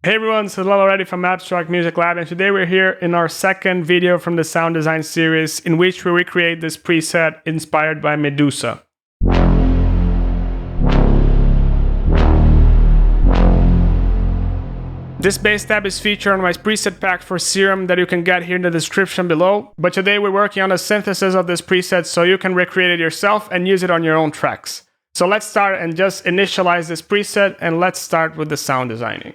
Hey everyone, it's Lalo already from Abstrakt Music Lab, and today we're here in our second video from the sound design series in which we recreate this preset inspired by Meduza. This bass tab is featured on my preset pack for Serum that you can get here in the description below, but today we're working on a synthesis of this preset so you can recreate it yourself and use it on your own tracks. So let's start and just initialize this preset, and let's start with the sound designing.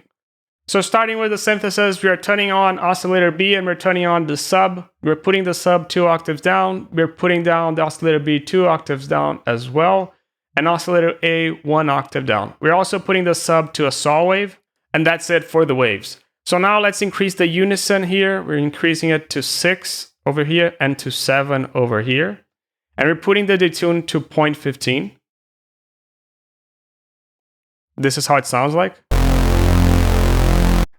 So starting with the synthesis, we are turning on oscillator B and we're turning on the sub. We're putting the sub 2 octaves down. We're putting down the oscillator B 2 octaves down as well. And oscillator A 1 octave down. We're also putting the sub to a saw wave. And that's it for the waves. So now let's increase the unison here. We're increasing it to 6 over here and to 7 over here. And we're putting the detune to 0.15. This is how it sounds like.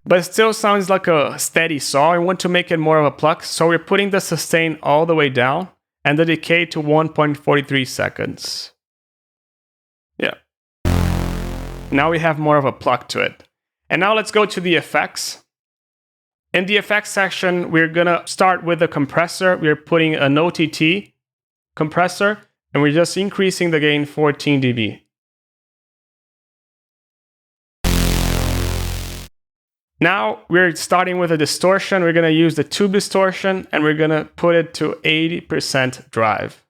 But it still sounds like a steady saw. I want to make it more of a pluck, so we're putting the sustain all the way down and the decay to 1.43 seconds. Yeah. Now we have more of a pluck to it. And now let's go to the effects. In the effects section, we're gonna start with the compressor. We're putting an OTT compressor, and we're just increasing the gain 14 dB. Now we're starting with a distortion. We're gonna use the tube distortion and we're gonna put it to 80% drive.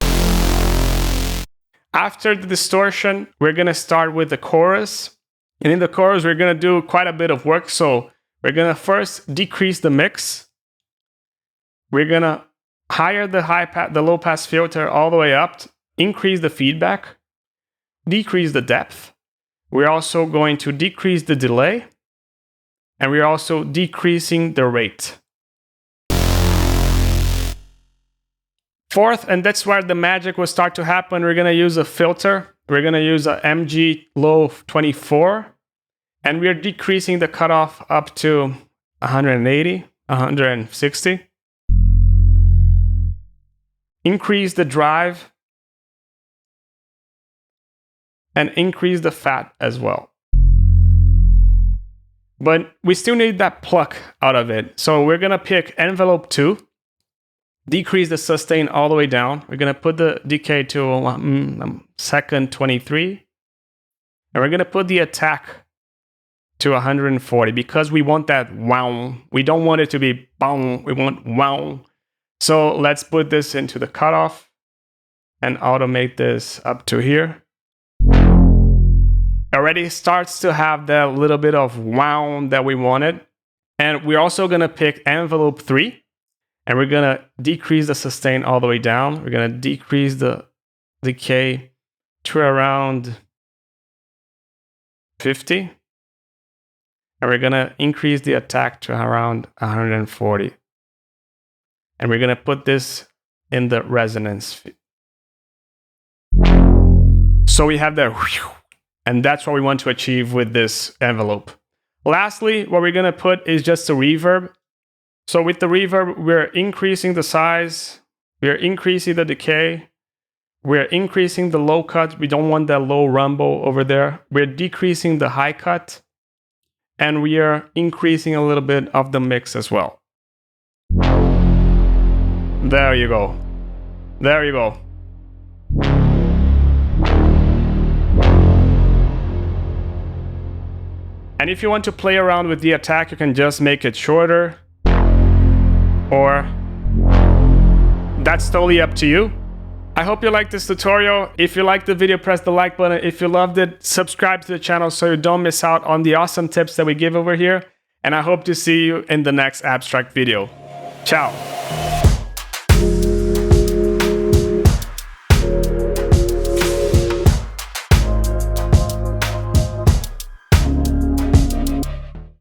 After the distortion, we're gonna start with the chorus. And in the chorus, we're gonna do quite a bit of work. So we're gonna first decrease the mix. We're gonna higher the low pass filter all the way up, increase the feedback, decrease the depth. We're also going to decrease the delay. And we're also decreasing the rate. Fourth, and that's where the magic will start to happen, we're gonna use a filter. We're gonna use a MG low 24. And we're decreasing the cutoff up to 180, 160. Increase the drive. And increase the fat as well. But we still need that pluck out of it. So we're gonna pick envelope 2, decrease the sustain all the way down. We're gonna put the decay to second 23. And we're gonna put the attack to 140 because we want that wow. We don't want it to be boom, we want wow. So let's put this into the cutoff and automate this up to here. Already starts to have that little bit of wow that we wanted. And we're also gonna pick envelope 3 and we're gonna decrease the sustain all the way down. We're gonna decrease the decay to around 50. And we're gonna increase the attack to around 140. And we're gonna put this in the resonance. So we have that. And that's what we want to achieve with this envelope. Lastly, what we're gonna put is just a reverb. So with the reverb, we're increasing the size, we're increasing the decay, we're increasing the low cut. We don't want that low rumble over there. We're decreasing the high cut, and we are increasing a little bit of the mix as well. There you go. There you go. And if you want to play around with the attack, you can just make it shorter, or that's totally up to you. I hope you liked this tutorial. If you liked the video, press the like button. If you loved it, subscribe to the channel so you don't miss out on the awesome tips that we give over here. And I hope to see you in the next Abstrakt video. Ciao.